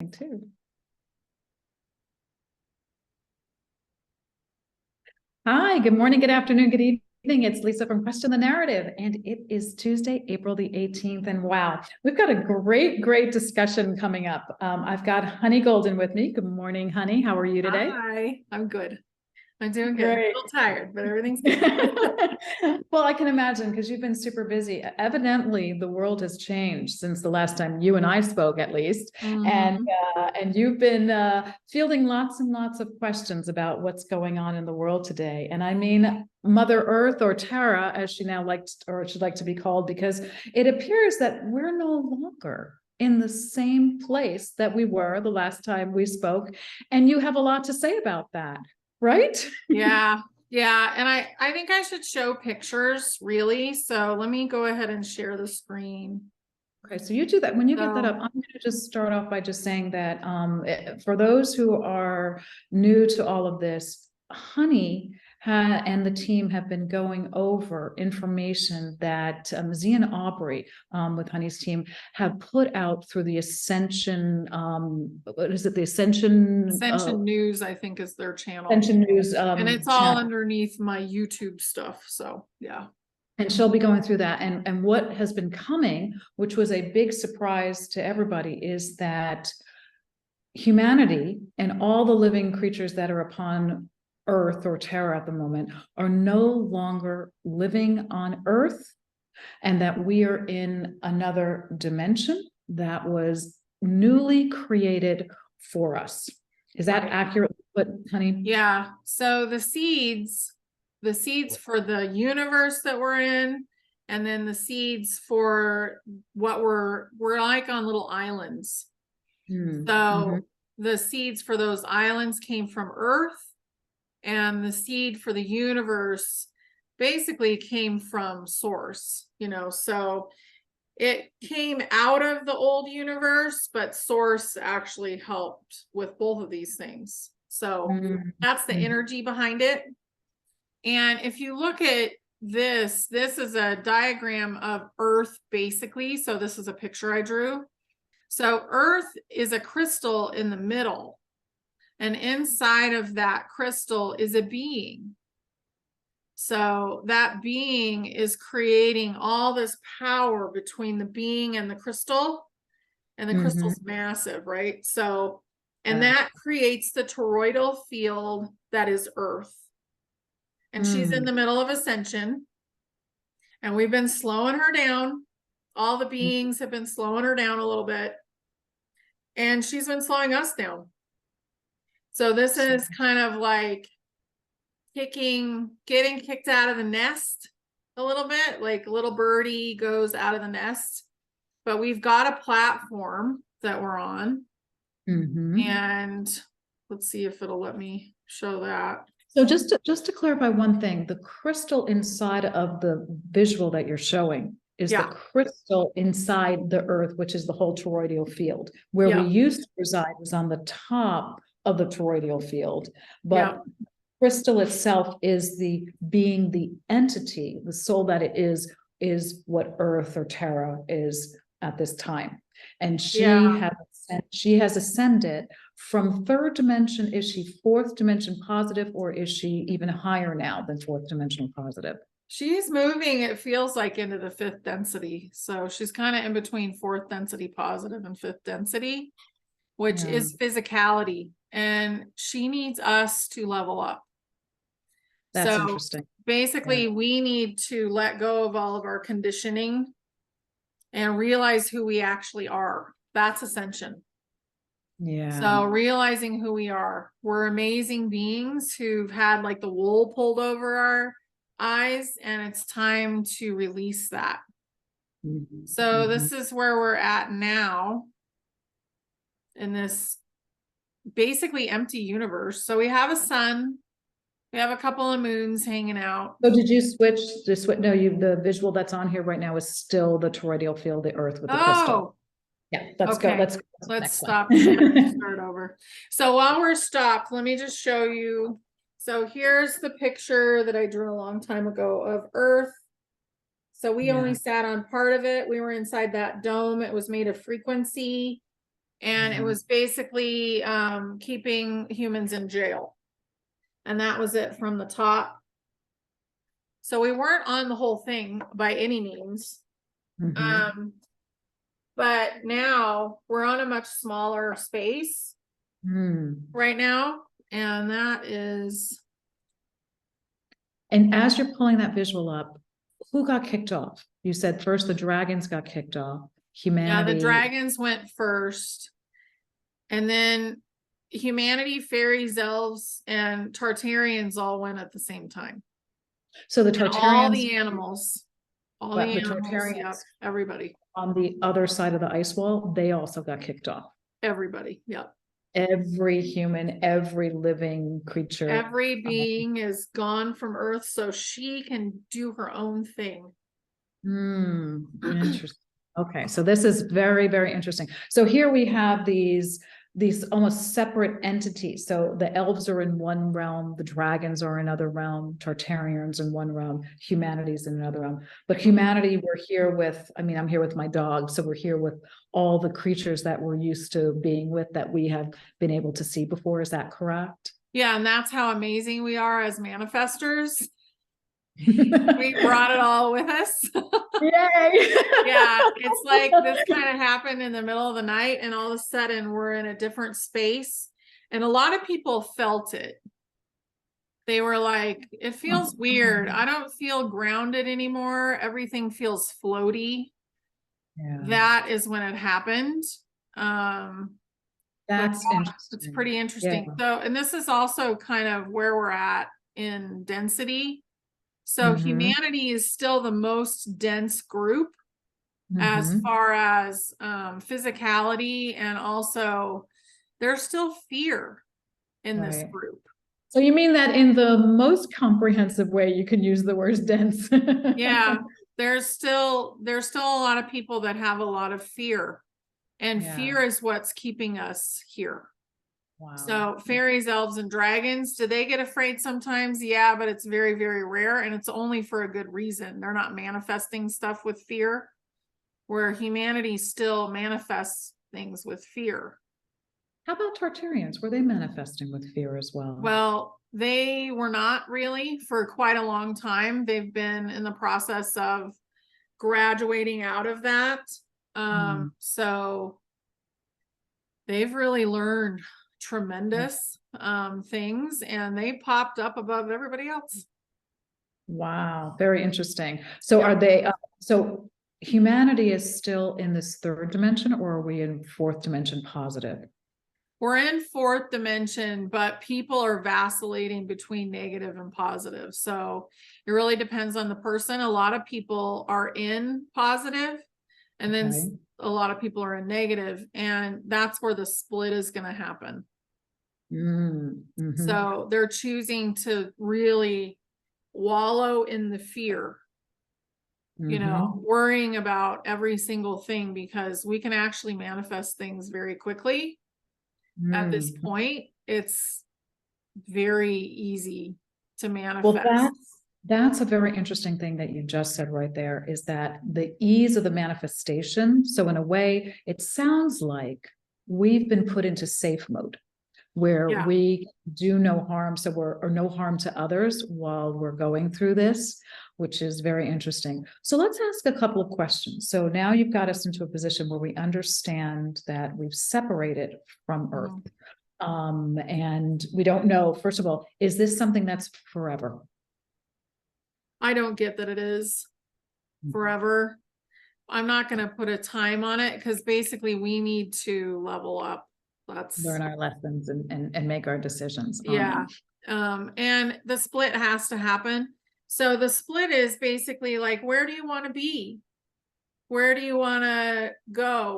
Too. Hi, good morning, good afternoon, good evening. It's Lisa from Question the Narrative, and it is Tuesday, April the 18th. And wow, we've got a great discussion coming up. I've got Honey Golden with me. Good morning, Honey. How are you today? Hi, I'm good. I'm doing good. Great. I'm a little tired, but everything's good. Well, I can imagine because you've been super busy. Evidently, the world has changed since the last time you and I spoke, at least. And you've been fielding lots and lots of questions about what's going on in the world today. And I mean, Mother Earth, or Terra, as she now likes, or should like to be called, because it appears that we're no longer in the same place that we were the last time we spoke. And you have a lot to say about that, right? Yeah. And I think I should show pictures, really. So let me go ahead and share the screen. Okay, so you do that. When you get that up, I'm going to just start off by just saying that for those who are new to all of this, Honey and the team have been going over information that Zia and Aubrey with Honey's team have put out through the Ascension, what is it, the Ascension News, I think, is their channel. Ascension News. And it's all underneath my YouTube stuff. So yeah. And she'll be going through that. And what has been coming, which was a big surprise to everybody, is that humanity and all the living creatures that are upon Earth, or Terra at the moment, are no longer living on Earth, and that we are in another dimension that was newly created for us. Is that accurate, Honey? Yeah. So the seeds for the universe that we're in, and then the seeds for what we're like on little islands. So the seeds for those islands came from Earth, and the seed for the universe basically came from Source, so it came out of the old universe, but Source actually helped with both of these things. So that's the energy behind it. And if you look at this is a diagram of Earth, basically. So this is a picture I drew. So Earth is a crystal in the middle, and inside of that crystal is a being. So that being is creating all this power between the being and the crystal, and the crystal's massive, right? So, and that creates the toroidal field that is Earth. And she's in the middle of ascension, and we've been slowing her down. All the beings have been slowing her down a little bit, and she's been slowing us down. So this is kind of like getting kicked out of the nest a little bit, like a little birdie goes out of the nest. But we've got a platform that we're on. And let's see if it'll let me show that. So just to clarify one thing, the crystal inside of the visual that you're showing is the crystal inside the Earth, which is the whole toroidal field. Where we used to reside was on the top of the toroidal field, but crystal itself is the entity, the soul that it is what Earth, or Terra, is at this time. And she has ascended from third dimension. Is she fourth dimension positive, or is she even higher now than fourth dimensional positive? She's moving, it feels like, into the fifth density. So she's kind of in between fourth density positive and fifth density, which is physicality. And she needs us to level up. That's interesting. Basically, we need to let go of all of our conditioning and realize who we actually are. That's ascension. So realizing who we are. We're amazing beings who've had like the wool pulled over our eyes, and it's time to release that. So this is where we're at now in this basically empty universe. So we have a sun, we have a couple of moons hanging out. So did you switch? No, the visual that's on here right now is still the toroidal field, the Earth with the crystal. Yeah, let's go. Let's stop and start over. So while we're stopped, let me just show you. So here's the picture that I drew a long time ago of Earth. So we only sat on part of it. We were inside that dome. It was made of frequency. And it was basically keeping humans in jail. And that was it from the top. So we weren't on the whole thing by any means. But now we're on a much smaller space right now. And that is. And as you're pulling that visual up, who got kicked off? You said first the dragons got kicked off. Humanity. Yeah, the dragons went first. And then humanity, fairies, elves, and Tartarians all went at the same time. So the And Tartarians. all the animals. All the animals, Tartarians, yep, everybody. On the other side of the ice wall, they also got kicked off. Everybody, yep. Every human, every living creature. Every being is gone from Earth so she can do her own thing. Interesting. Okay, so this is very, very interesting. So here we have these almost separate entities. So the elves are in one realm, the dragons are in another realm, Tartarians in one realm, humanity's in another realm. But humanity, we're here with, I mean, I'm here with my dog, so we're here with all the creatures that we're used to being with, that we have been able to see before. Is that correct? Yeah, and that's how amazing we are as manifestors. We brought it all with us. Yay! Yeah, it's like this kind of happened in the middle of the night, and all of a sudden we're in a different space. And a lot of people felt it. They were like, it feels weird. I don't feel grounded anymore. Everything feels floaty. Yeah. That is when it happened. That's interesting. It's pretty interesting. Yeah. So, and this is also kind of where we're at in density. So humanity is still the most dense group as far as physicality, and also there's still fear in this group. So you mean that in the most comprehensive way you can use the word dense? Yeah, there's still a lot of people that have a lot of fear, and fear is what's keeping us here. Wow. So fairies, elves, and dragons, do they get afraid sometimes? Yeah, but it's very, very rare, and it's only for a good reason. They're not manifesting stuff with fear, where humanity still manifests things with fear. How about Tartarians? Were they manifesting with fear as well? Well, they were not really for quite a long time. They've been in the process of graduating out of that. So they've really learned tremendous things, and they popped up above everybody else. Wow, very interesting. So are they so humanity is still in this third dimension, or are we in fourth dimension positive? We're in fourth dimension, but people are vacillating between negative and positive. So it really depends on the person. A lot of people are in positive, and then a lot of people are in negative, and that's where the split is going to happen. So they're choosing to really wallow in the fear, you know, worrying about every single thing, because we can actually manifest things very quickly. At this point, it's very easy to manifest. Well, that's a very interesting thing that you just said right there, is that the ease of the manifestation. So in a way, it sounds like we've been put into safe mode, where we do no harm. So or no harm to others while we're going through this, which is very interesting. So let's ask a couple of questions. So now you've got us into a position where we understand that we've separated from Earth. And we don't know, first of all, is this something that's forever? I don't get that it is forever. I'm not going to put a time on it, because basically we need to level up. Let's learn our lessons and make our decisions. Yeah. And the split has to happen. So the split is basically like, where do you want to be? Where do you want to go?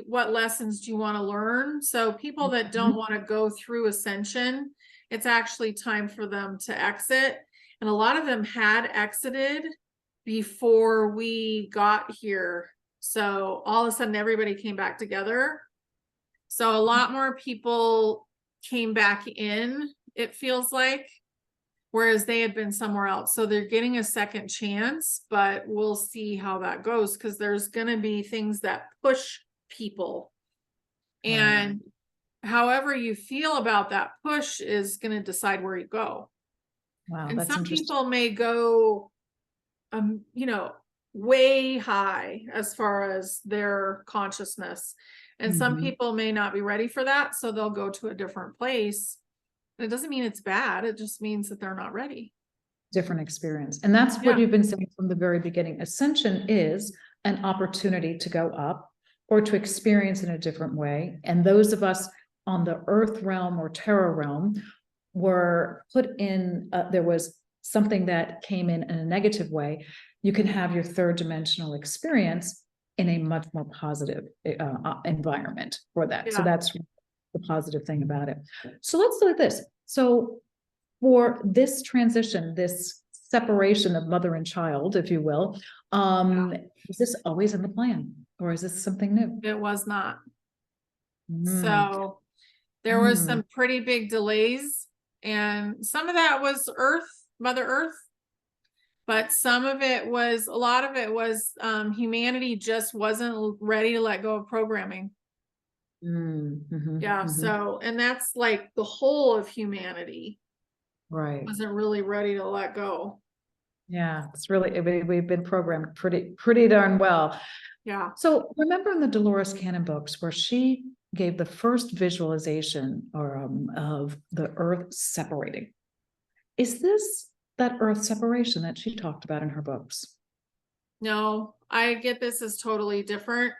What lessons do you want to learn? So people that don't want to go through ascension, it's actually time for them to exit. And a lot of them had exited before we got here. So all of a sudden everybody came back together. So a lot more people came back in, it feels like, whereas they had been somewhere else. So they're getting a second chance, but we'll see how that goes, because there's going to be things that push people And however you feel about that push is going to decide where you go. Wow, And that's some interesting. people may go, you know, way high as far as their consciousness. And some people may not be ready for that. So they'll go to a different place. It doesn't mean it's bad. It just means that they're not ready. Different experience. And that's what you've been saying from the very beginning. Ascension is an opportunity to go up or to experience in a different way. And those of us on the earth realm or terra realm were put in, there was something that came in a negative way. You can have your third dimensional experience in a much more positive environment for that. So that's the positive thing about it. So let's look at this. So for this transition, this separation of mother and child, if you will, is this always in the plan, or is this something new? It was not. So there was some pretty big delays, and some of that was Mother Earth, but some of it was, a lot of it was humanity just wasn't ready to let go of programming. So, and that's like the whole of humanity. Right. Wasn't really ready to let go. Yeah, it's really, we've been programmed pretty darn well. Yeah. So remember in the Dolores Cannon books where she gave the first visualization or of the earth separating. Is this that earth separation that she talked about in her books? No, I get this as totally different.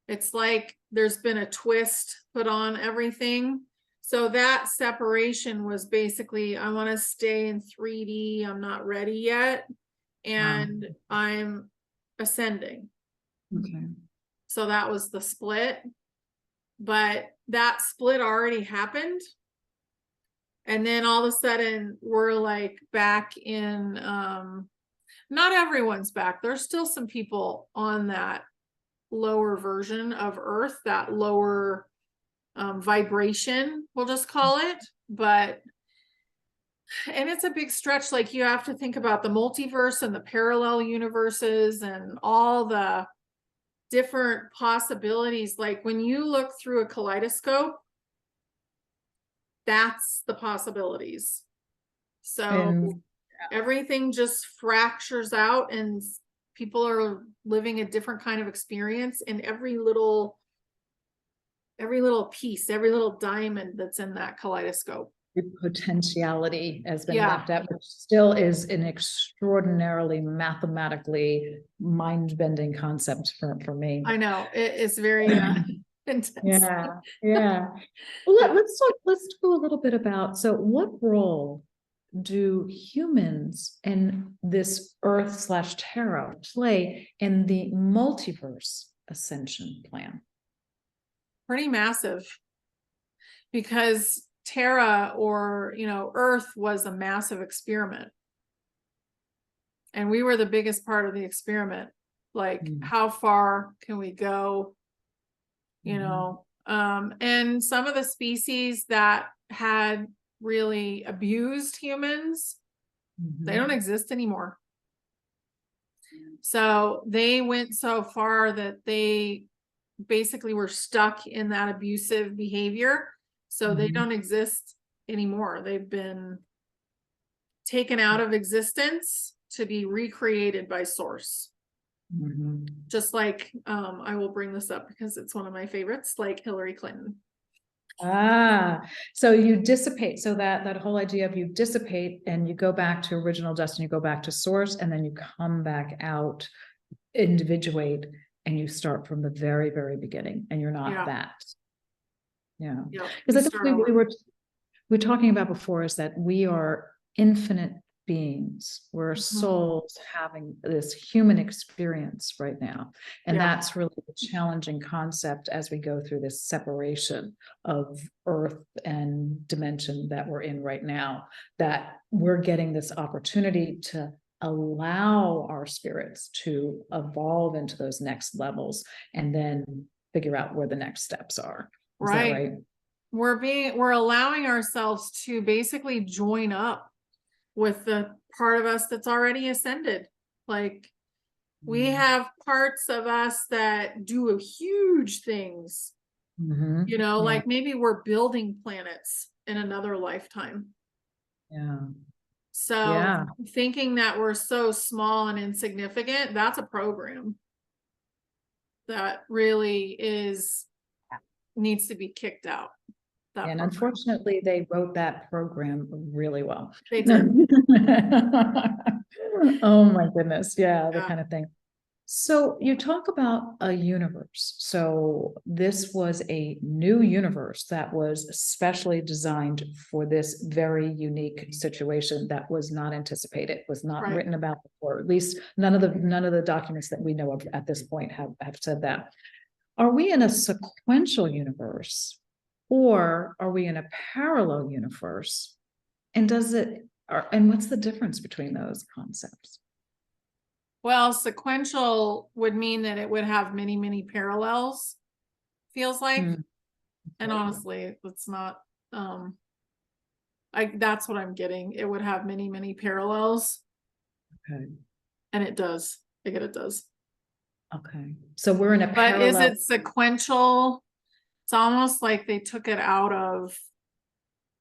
It's like there's been a twist put on everything. So that separation was basically, I want to stay in 3D. I'm not ready yet. And I'm ascending. Okay. So that was the split. But that split already happened. And then all of a sudden we're like back in, not everyone's back. There's still some people on that lower version of Earth, that lower vibration, we'll just call it. But, and it's a big stretch. Like you have to think about the multiverse and the parallel universes and all the different possibilities. Like when you look through a kaleidoscope, that's the possibilities. So everything just fractures out and people are living a different kind of experience in every little piece, every little diamond that's in that kaleidoscope. Potentiality has been mapped out, which still is an extraordinarily mathematically mind-bending concept for me. I know it's very intense. Yeah. Well, let's do a little bit about, so what role do humans in this Earth/Terra play in the multiverse ascension plan? Pretty massive, because Terra, or Earth, was a massive experiment, and we were the biggest part of the experiment. Like how far can we go? And some of the species that had really abused humans, they don't exist anymore. So they went so far that they basically were stuck in that abusive behavior. So they don't exist anymore. They've been taken out of existence to be recreated by source. Just like, I will bring this up because it's one of my favorites, like Hillary Clinton. So you dissipate. So that whole idea of you dissipate and you go back to original destiny, you go back to source, and then you come back out, individuate, and you start from the very, very beginning, and you're not that. Because I think we were talking about before is that we are infinite beings. We're souls having this human experience right now. And that's really the challenging concept as we go through this separation of Earth and dimension that we're in right now, that we're getting this opportunity to allow our spirits to evolve into those next levels and then figure out where the next steps are. Is that right? We're allowing ourselves to basically join up with the part of us that's already ascended. Like we have parts of us that do huge things You know, Yeah. like maybe we're building planets in another lifetime. Yeah. So Yeah. thinking that we're so small and insignificant, that's a program that really needs to be kicked out. That And program. unfortunately, they wrote that program really well. They did. Oh my goodness. Yeah, the Yeah. kind of thing. So you talk about a universe. So this was a new universe that was specially designed for this very unique situation that was not anticipated, was not Right. written about before. At least none of the documents that we know of at this point have said that. Are we in a sequential universe, or are we in a parallel universe? And and what's the difference between those concepts? Well, sequential would mean that it would have many, many parallels, feels like. Hmm. And honestly, it's not, that's what I'm getting. It would have many, many parallels. Okay. And it does. I get it does. Okay. So we're in a But is parallel. it sequential? It's almost like they took it out of,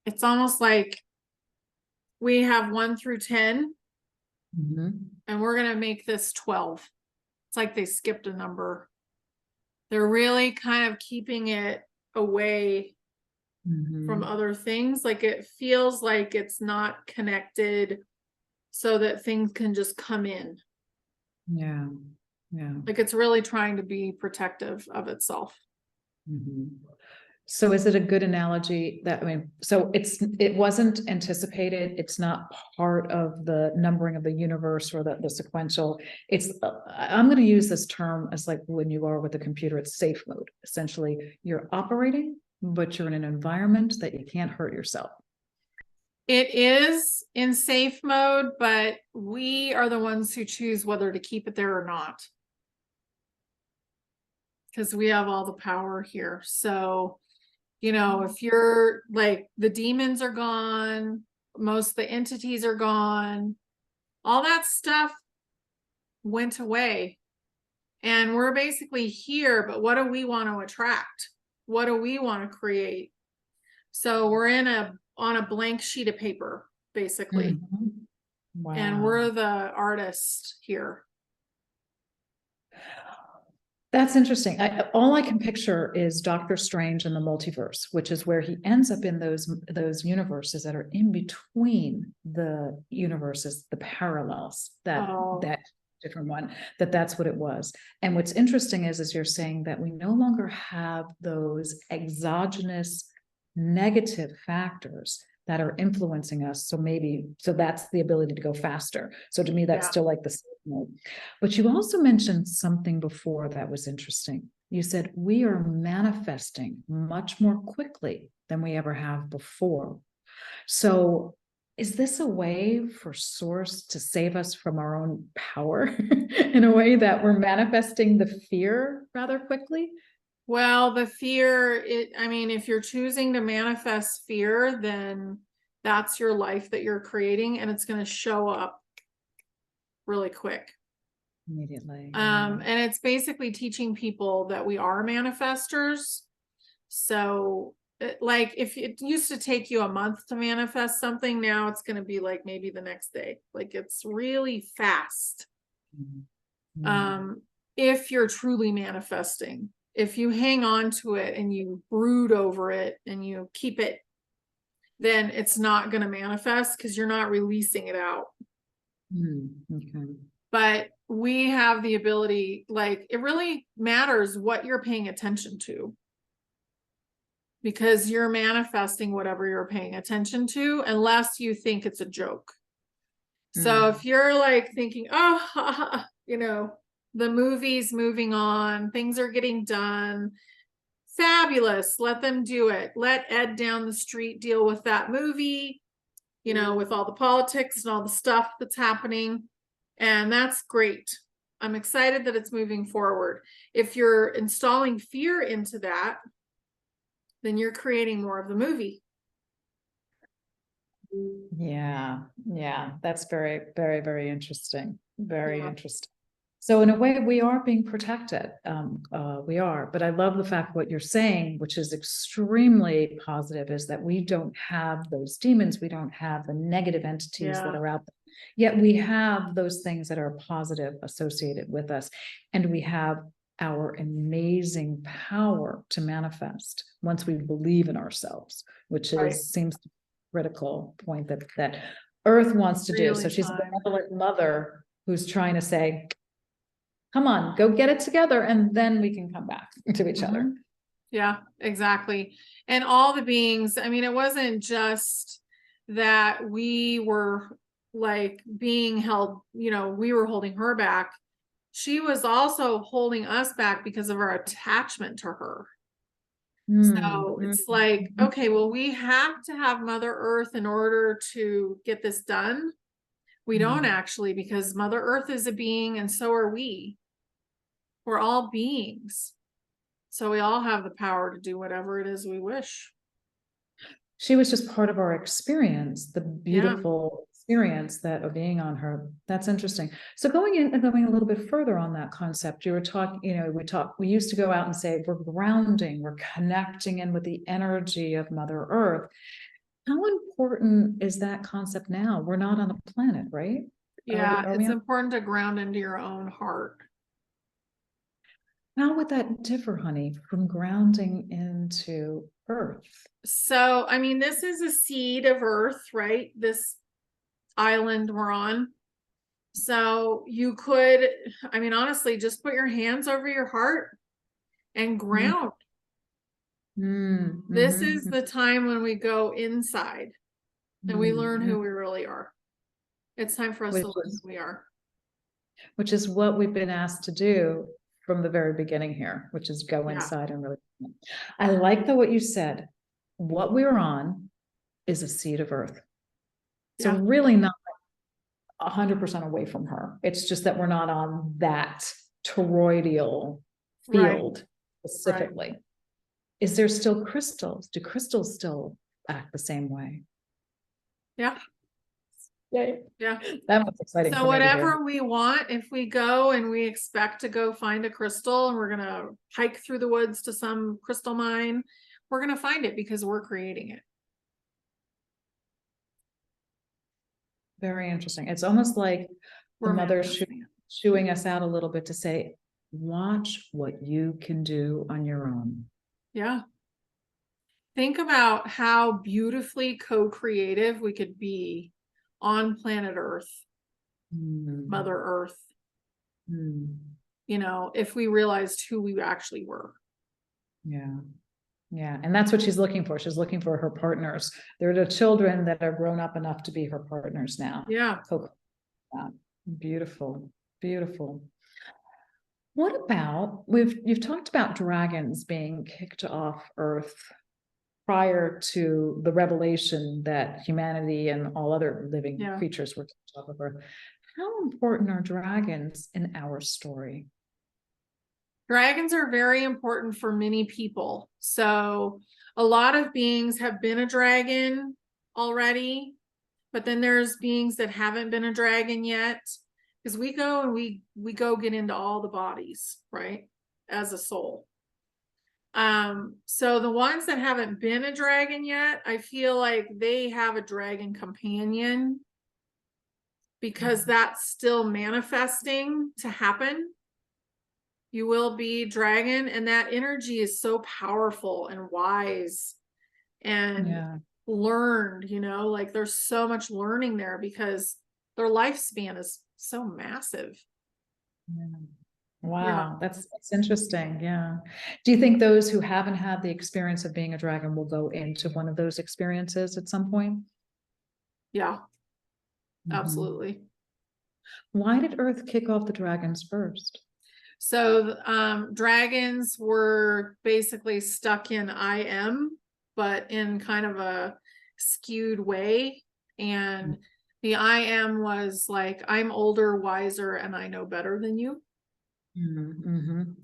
it's almost like we have 1 through 10 Mhm. and we're going to make this 12. It's like they skipped a number. They're really kind of keeping it away from Mhm. other things. Like it feels like it's not connected so that things can just come in. Yeah. Yeah. Like it's really trying to be protective of itself. Mhm. So is it a good analogy that, I mean, so it wasn't anticipated, it's not part of the numbering of the universe or the sequential. It's, I'm going to use this term as like when you are with a computer, it's safe mode. Essentially, you're operating, but you're in an environment that you can't hurt yourself. It is in safe mode, but we are the ones who choose whether to keep it there or not. Because we have all the power here. So, you know, if you're like the demons are gone, most of the entities are gone, all that stuff went away. And we're basically here, but what do we want to attract? What do we want to create? So we're on a blank sheet of paper, basically. Mhm. And Wow. we're the artist here. That's interesting. All I can picture is Doctor Strange and the multiverse, which is where he ends up in those universes that are in between the universes, the parallels, Oh, that different one, that's what it was. And what's interesting is you're saying that we no longer have those exogenous negative factors that are influencing us. So that's the ability to go faster. So to me, that's yeah. still like the safe mode. But you also mentioned something before that was interesting. You said we are manifesting much more quickly than we ever have before. So is this a way for Source to save us from our own power in a way that we're manifesting the fear rather quickly? Well, the fear, I mean, if you're choosing to manifest fear, then that's your life that you're creating and it's going to show up really quick. Immediately. And it's basically teaching people that we are manifestors. So like if it used to take you a month to manifest something, now it's going to be like maybe the next day. Like it's really fast. Mm-hmm. If you're truly manifesting, if you hang on to it and you brood over it and you keep it, then it's not going to manifest because you're not releasing it out. Okay. But we have the ability, like it really matters what you're paying attention to, because you're manifesting whatever you're paying attention to, unless you think it's a joke. So if you're like thinking, oh, you know, the movie's moving on, things are getting done, fabulous, let them do it. Let Ed down the street deal with that movie, you know, with all the politics and all the stuff that's happening. And that's great. I'm excited that it's moving forward. If you're installing fear into that, then you're creating more of the movie. Yeah, yeah, that's very, very, very interesting. Very Yeah. interesting. So in a way, we are being protected. We are, but I love the fact what you're saying, which is extremely positive, is that we don't have those demons. We don't have the negative entities that are out there. Yet we have those things that are positive associated with us. And we have our amazing power to manifest once we believe in ourselves, which seems to be a critical point that Earth wants to do. So she's a benevolent mother who's trying to say, come on, go get it together, and then we can come back to each other. Yeah, exactly. And all the beings, I mean, it wasn't just that we were like being held, you know, we were holding her back. She was also holding us back because of our attachment to her. So it's like, okay, well, we have to have Mother Earth in order to get this done. We don't actually, because Mother Earth is a being and so are we. We're all beings. So we all have the power to do whatever it is we wish. She was just part of our experience, the beautiful experience that of being on her. That's interesting. So going in and going a little bit further on that concept, you were talking, you know, we used to go out and say, we're grounding, we're connecting in with the energy of Mother Earth. How important is that concept now? We're not on a planet, right? Yeah, it's important to ground into your own heart. How would that differ, honey, from grounding into Earth? So, I mean, this is a seed of Earth, right? This island we're on. So you could, I mean, honestly, just put your hands over your heart and ground. This is the time when we go inside and we learn who we really are. It's time for us to learn who we are. Which is what we've been asked to do from the very beginning here, which is go inside and really. I like what you said. What we're on is a seed of Earth. So really not 100% away from her. It's just that we're not on that toroidal field specifically. Is there still crystals? Do crystals still act the same way? Yeah. Yeah. That was exciting. So whatever we want, if we go and we expect to go find a crystal and we're going to hike through the woods to some crystal mine, we're going to find it because we're creating it. Very interesting. It's almost like the mother shooing us out a little bit to say, watch what you can do on your own. Yeah. Think about how beautifully co-creative we could be on planet Earth, Mother Earth, you know, if we realized who we actually were. Yeah. Yeah. And that's what she's looking for. She's looking for her partners. They're the children that are grown up enough to be her partners now. Yeah. Beautiful. Beautiful. What about, you've talked about dragons being kicked off Earth prior to the revelation that humanity and all other living creatures were kicked off of Earth. How important are dragons in our story? Dragons are very important for many people. So a lot of beings have been a dragon already, but then there's beings that haven't been a dragon yet, because we go and we go get into all the bodies, right, as a soul. So the ones that haven't been a dragon yet, I feel like they have a dragon companion, because that's still manifesting to happen. You will be dragon, and that energy is so powerful and wise and learned, you know, like there's so much learning there because their lifespan is so massive. Wow, that's interesting. Yeah. Do you think those who haven't had the experience of being a dragon will go into one of those experiences at some point? Yeah, absolutely. Why did Earth kick off the dragons first? So dragons were basically stuck in I am, but in kind of a skewed way. And the I am was like, I'm older, wiser, and I know better than you. And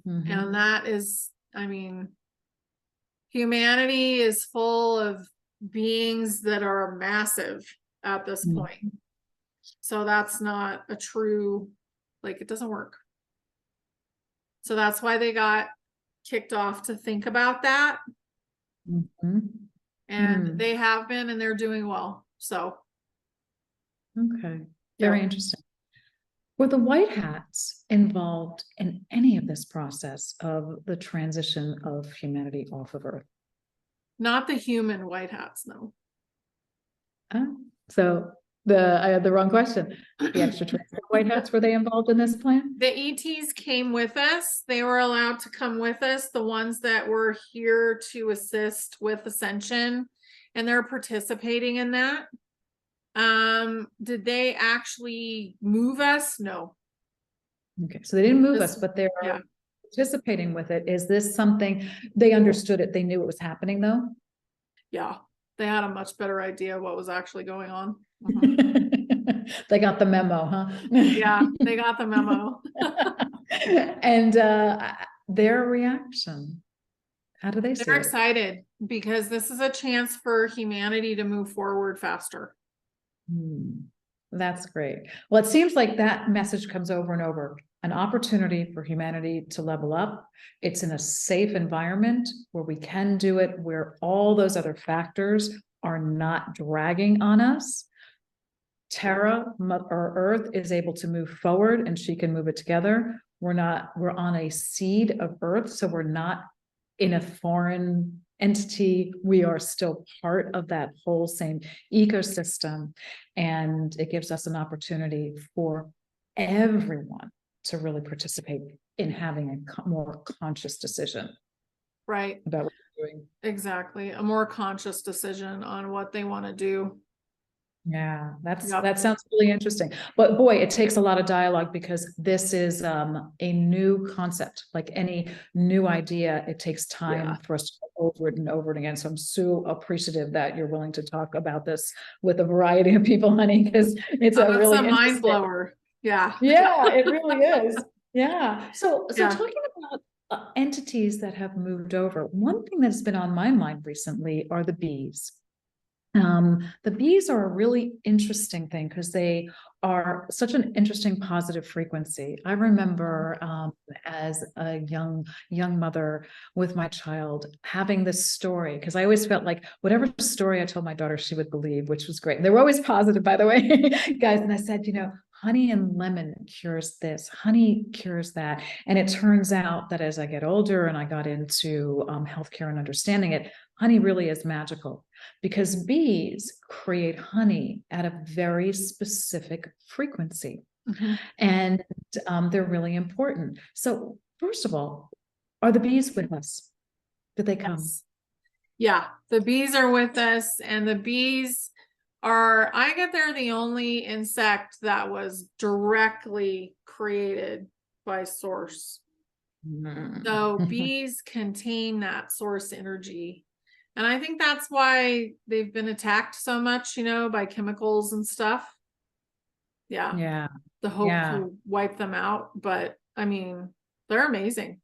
that is, I mean, humanity is full of beings that are massive at this point. So that's not a true, like, it doesn't work. So that's why they got kicked off to think about that. And they have been, and they're doing well. So. Okay. Very interesting. Were the white hats involved in any of this process of the transition of humanity off of Earth? Not the human white hats, no. So I had the wrong question. The extraterrestrial white hats, were they involved in this plan? The ETs came with us. They were allowed to come with us, the ones that were here to assist with ascension, and they're participating in that. Did they actually move us? No. Okay, so they didn't move us, but they're participating with it. Is this something they understood it? They knew it was happening though? Yeah, they had a much better idea what was actually going on. They got the memo, huh? Yeah, they got the memo. And their reaction, how do they see it? They're excited because this is a chance for humanity to move forward faster. That's great. Well, it seems like that message comes over and over. An opportunity for humanity to level up. It's in a safe environment where we can do it, where all those other factors are not dragging on us. Terra, or Earth, is able to move forward and she can move it together. We're on a seed of Earth, so we're not in a foreign entity. We are still part of that whole same ecosystem. And it gives us an opportunity for everyone to really participate in having a more conscious decision. Right. About what we're doing. Exactly. A more conscious decision on what they want to do. Yeah, that sounds really interesting. But boy, it takes a lot of dialogue because this is a new concept. Like any new idea, it takes time for us to go over it and over it again. So I'm so appreciative that you're willing to talk about this with a variety of people, honey, because it's a really mind blower. Yeah. Yeah, it really is. Yeah. So talking about entities that have moved over, one thing that's been on my mind recently are the bees. The bees are a really interesting thing because they are such an interesting positive frequency. I remember as a young mother with my child having this story, because I always felt like whatever story I told my daughter, she would believe, which was great. And they were always positive, by the way, guys. And I said, honey and lemon cures this, honey cures that. And it turns out that as I get older and I got into healthcare and understanding it, honey really is magical because bees create honey at a very specific frequency. And they're really important. So first of all, are the bees with us? Did they come? Yeah, the bees are with us, and the bees they're the only insect that was directly created by source. So bees contain that source energy. And I think that's why they've been attacked so much, by chemicals and stuff. Yeah. The hope to wipe them out. But I mean, they're amazing.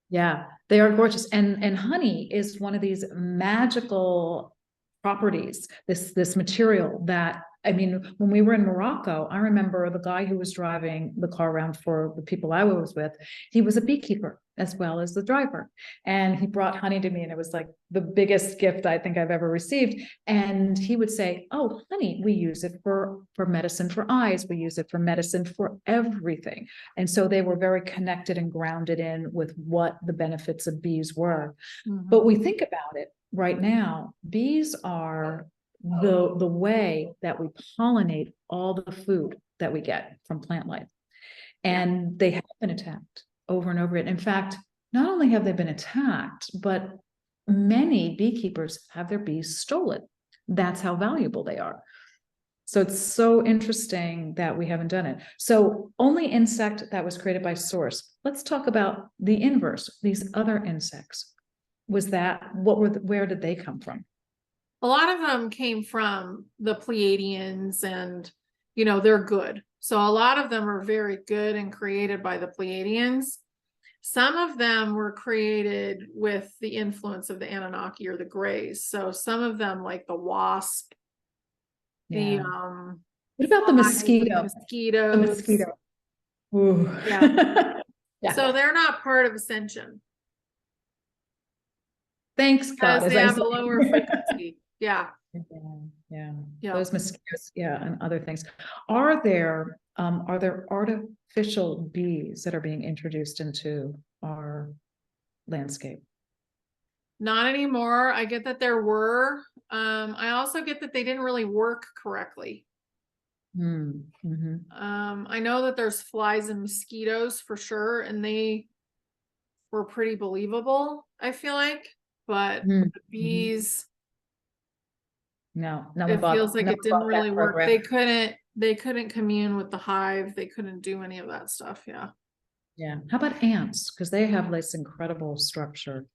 Yeah, they are gorgeous. And honey is one of these magical properties, this material that, I mean, when we were in Morocco, I remember the guy who was driving the car around for the people I was with, he was a beekeeper as well as the driver. And he brought honey to me, and it was like the biggest gift I think I've ever received. And he would say, oh, honey, we use it for medicine for eyes. We use it for medicine for everything. And so they were very connected and grounded in with what the benefits of bees were. But we think about it right now, bees are the way that we pollinate all the food that we get from plant life. And they have been attacked over and over again. In fact, not only have they been attacked, but many beekeepers have their bees stolen. That's how valuable they are. So it's so interesting that we haven't done it. So only insect that was created by source. Let's talk about the inverse, these other insects. Where did they come from? A lot of them came from the Pleiadians, and they're good. So a lot of them are very good and created by the Pleiadians. Some of them were created with the influence of the Anunnaki or the Greys. So some of them, like the wasp, what about the mosquito? Mosquitoes. The mosquito. Ooh. Yeah. Yeah. So they're not part of Ascension. Thanks God, Because as they I have a say. lower frequency. Yeah. Yeah. Those mosquitoes, and other things. Are there artificial bees that are being introduced into our landscape? Not anymore. I get that there were. I also get that they didn't really work correctly. Mm-hmm. I know that there's flies and mosquitoes for sure, and they were pretty believable, I feel like. But the bees, no it feels like no it didn't really work. program. They couldn't commune with the hive. They couldn't do any of that stuff. Yeah. Yeah. How about ants? Because they have this incredible structure.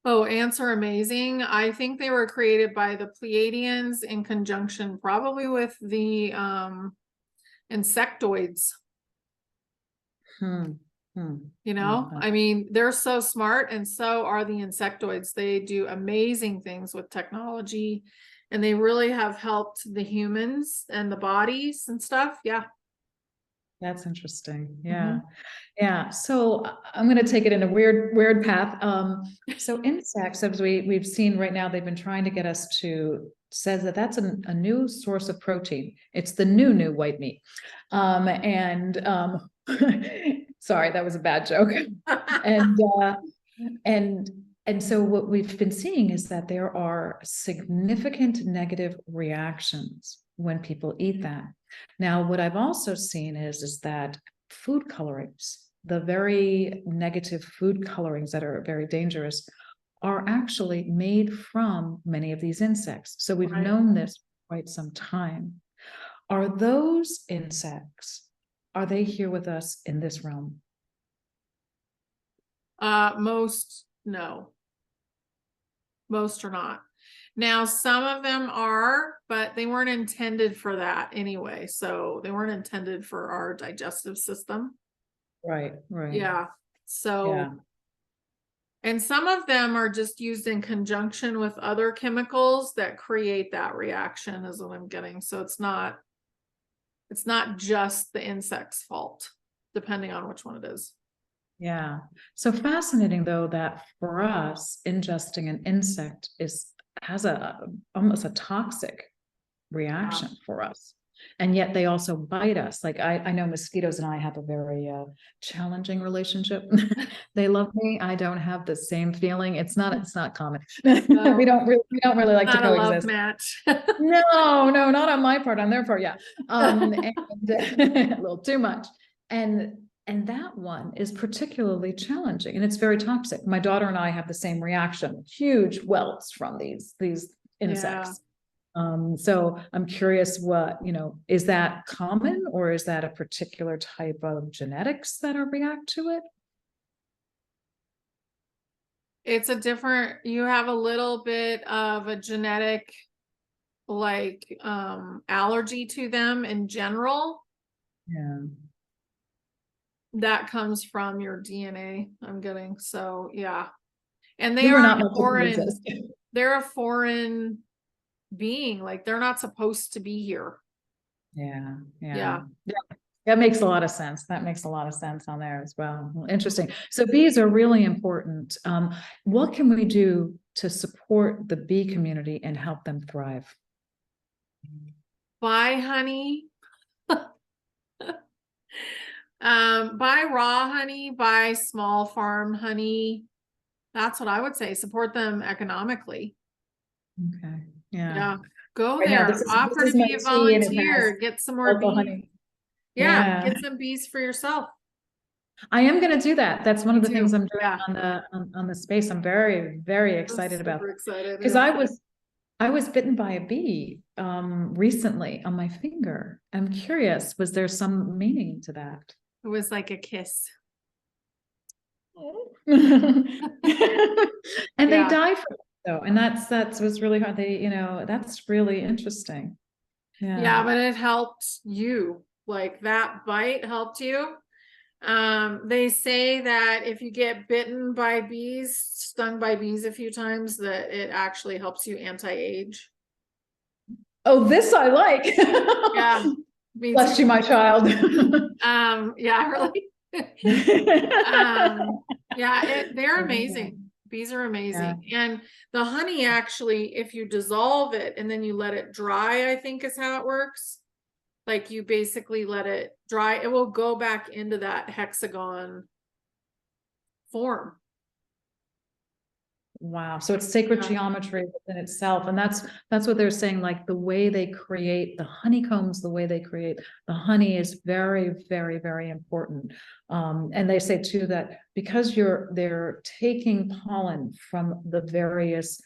Oh, ants are amazing. I think they were created by the Pleiadians in conjunction probably with the insectoids. You know, I mean, they're so smart, and so are the insectoids. They do amazing things with technology, and they really have helped the humans and the bodies and stuff. Yeah. That's interesting. Yeah. Yeah. So I'm going to take it in a weird path. So insects, as we've seen right now, they've been trying to get us to says that that's a new source of protein. It's the new white meat. Sorry, that was a bad joke. And so what we've been seeing is that there are significant negative reactions when people eat that. Now, what I've also seen is that food colorings, the very negative food colorings that are very dangerous, are actually made from many of these insects. So we've known this for quite some time. Are those insects, are they here with us in this realm? Most, no. Most are not. Now, some of them are, but they weren't intended for that anyway. So they weren't intended for our digestive system. Right. Yeah. So, and some of them are just used in conjunction with other chemicals that create that reaction, is what I'm getting. So it's not just the insect's fault, depending on which one it is. Yeah. So fascinating though, that for us, ingesting an insect has almost a toxic reaction for us. And yet they also bite us. Like I know mosquitoes and I have a very challenging relationship. They love me. I don't have the same feeling. It's not common. No. we don't really like Not to coexist. a love match. No, not on my part. On their part, yeah. And a little too much. And that one is particularly challenging, and it's very toxic. My daughter and I have the same reaction, huge welts from these insects. So I'm curious what, is that common, or is that a particular type of genetics that react to it? It's you have a little bit of a genetic allergy to them in general. Yeah. That comes from your DNA, I'm getting. So yeah. And they We were are not foreign. They're a foreign being. Like they're not supposed to be here. Yeah. That makes a lot of sense. That makes a lot of sense on there as well. Interesting. So bees are really important. What can we do to support the bee community and help them thrive? Buy honey. Buy raw honey, buy small farm honey. That's what I would say. Support them economically. Okay. Yeah. Go Right now, there. Offer to be a volunteer. Get some more bees. Honey. Yeah, get some bees for yourself. I am going to do that. That's one of the things I'm doing Yeah. on the space. I'm very, very excited about excited because I was bitten by a bee recently on my finger. I'm curious, was there some meaning to that? It was like a kiss. And they die from it though, and that's was really hard. That's really interesting. Yeah, but it helped you. Like that bite helped you. They say that if you get bitten by bees, stung by bees a few times, that it actually helps you anti-age. Oh, this I like. Yeah. Bless you, my child. Yeah, really. Yeah, they're Yeah. amazing. Bees are Yeah. amazing. And the honey actually, if you dissolve it and then you let it dry, I think is how it works. Like you basically let it dry, it will go back into that hexagon form. Wow. So it's sacred Yeah. geometry within itself. And that's what they're saying, like the way they create the honeycombs, the way they create the honey is very, very, very important. And they say too that because they're taking pollen from the various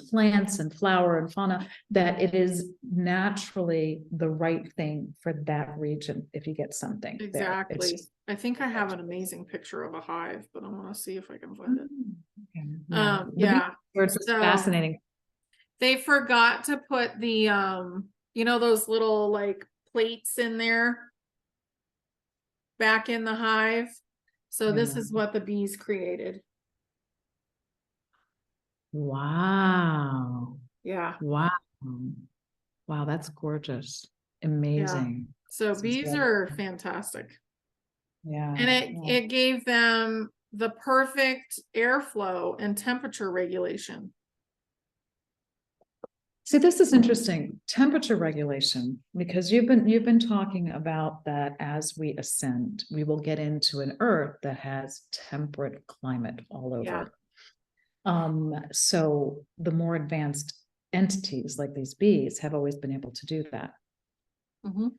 plants and flower and fauna, that it is naturally the right thing for that region if you get something there. Exactly. I think I have an amazing picture of a hive, but I want to see if I can find it. Yeah. Yeah. It's just So fascinating. they forgot to put the those little like plates in there back in the hive. So this Yeah. is what the bees created. Wow. Yeah. Wow. Wow, that's gorgeous. Yeah. Amazing. So This is bees very- are fantastic. Yeah. And Yeah. it gave them the perfect airflow and temperature regulation. See, this is interesting. Temperature regulation, because you've been talking about that as we ascend, we will get into an earth that has temperate climate all Yeah. over. So the more advanced entities like these bees have always been able to do that. Yeah,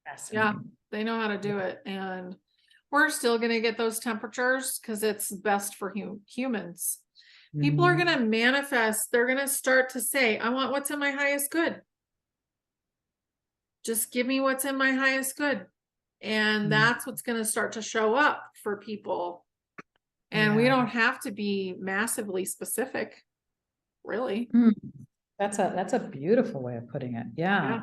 Fascinating. they know how to do it. And we're still going to get those temperatures because it's best for humans. People are going to manifest. They're going to start to say, I want what's in my highest good. Just give me what's in my highest good. And that's what's going to start to show up for people. And we don't have to be massively specific, really. That's a beautiful way of putting it. Yeah.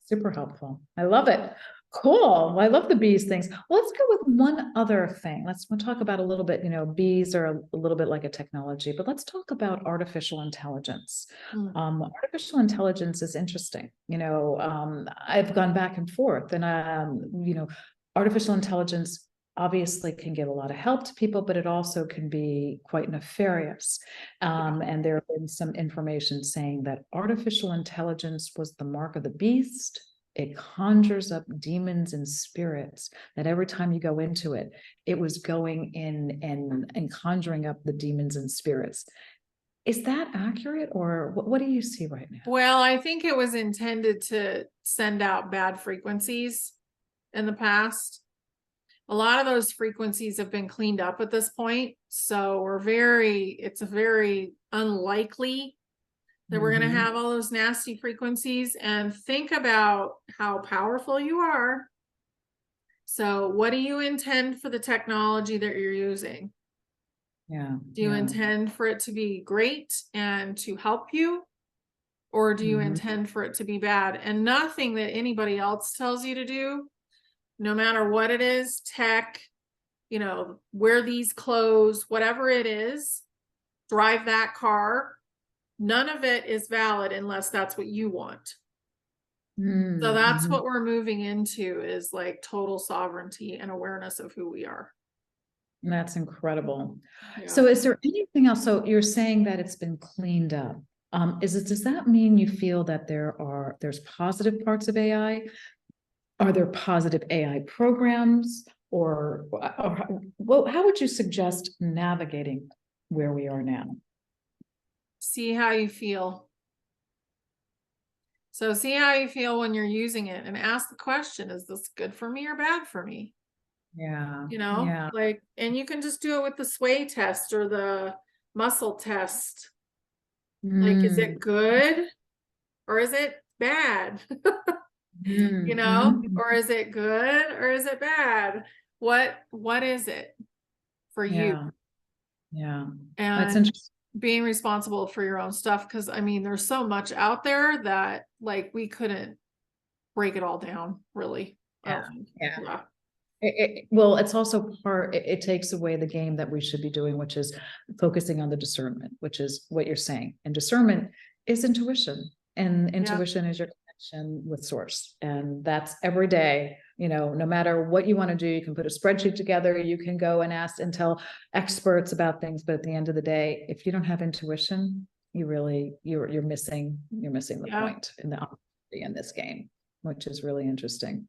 Super helpful. I love it. Cool. Well, I love the bees things. Well, let's go with one other thing. We'll talk about a little bit, bees are a little bit like a technology, but let's talk about artificial intelligence. Artificial intelligence is interesting. I've gone back and forth and, artificial intelligence obviously can give a lot of help to people, but it also can be quite nefarious. And there have been some information saying that artificial intelligence was the mark of the beast. It conjures up demons and spirits, that every time you go into it, it was going in and conjuring up the demons and spirits. Is that accurate, or what do you see right now? Well, I think it was intended to send out bad frequencies in the past. A lot of those frequencies have been cleaned up at this point. So it's very unlikely that we're going to have all those nasty frequencies. And think about how powerful you are. So what do you intend for the technology that you're using? Yeah. Do you intend for it to be great and to help you? Or do you intend for it to be bad? And nothing that anybody else tells you to do, no matter what it is, tech, wear these clothes, whatever it is, drive that car, none of it is valid unless that's what you want. So that's what we're moving into, is like total sovereignty and awareness of who we are. That's incredible. So is there anything else? So you're saying that it's been cleaned up. Does that mean you feel that there's positive parts of AI? Are there positive AI programs, or how would you suggest navigating where we are now? See how you feel. So see how you feel when you're using it, and ask the question, is this good for me or bad for me? Yeah. And you can just do it with the sway test or the muscle test. Like, is it good or is it bad? Or is it good or is it bad? What is it for you? Yeah. And interesting. Being responsible for your own stuff. Cause there's so much out there that we couldn't break it all down, really. Well, it's also it takes away the game that we should be doing, which is focusing on the discernment, which is what you're saying. And discernment is intuition, and intuition is your with source. And that's every day, no matter what you want to do, you can put a spreadsheet together, you can go and ask and tell experts about things. But at the end of the day, if you don't have intuition, you're missing the point in this game, which is really interesting.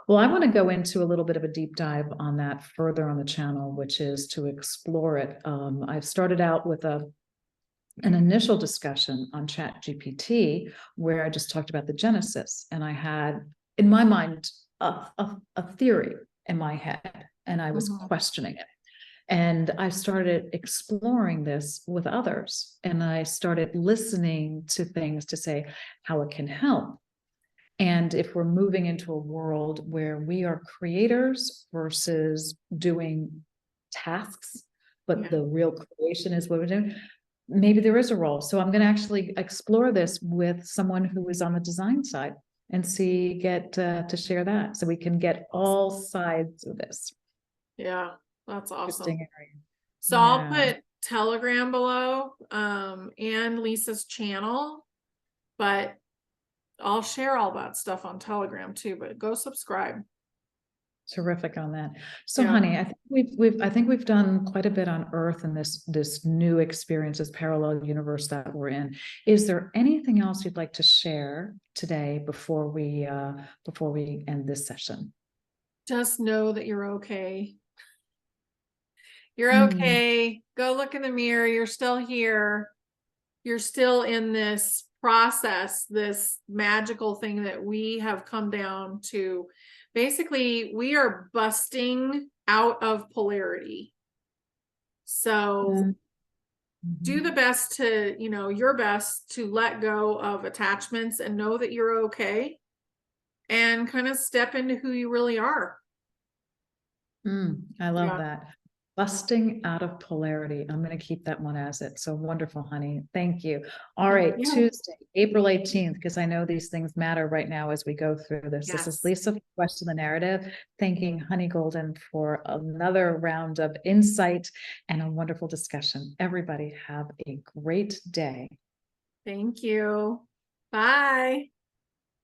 Well, I want to go into a little bit of a deep dive on that further on the channel, which is to explore it. I've started out with an initial discussion on ChatGPT where I just talked about the genesis, and I had in my mind a theory in my head, and I was questioning it. And I started exploring this with others, and I started listening to things to say how it can help. And if we're moving into a world where we are creators versus doing tasks, but the real creation is what we're doing, maybe there is a role. So I'm going to actually explore this with someone who is on the design side and get to share that, so we can get all sides of this. Yeah, that's awesome. So yeah. I'll put Telegram below, and Lisa's channel, but I'll share all that stuff on Telegram too, but go subscribe. Terrific on that. So honey, I think we've done quite a bit on Earth and this new experience, this parallel universe that we're in. Is there anything else you'd like to share today before we end this session? Just know that you're okay. You're okay. Go look in the mirror. You're still here. You're still in this process, this magical thing that we have come down to. Basically, we are busting out of polarity. So do the best to, your best to let go of attachments and know that you're okay, and kind of step into who you really are. I love that. Busting out of polarity. I'm going to keep that one as it. So wonderful, honey. Thank you. All right. Tuesday, April 18th, because I know these things matter right now as we go through this. This is Lisa from Question the Narrative, thanking Honey Golden for another round of insight and a wonderful discussion. Everybody have a great day. Thank you. Bye.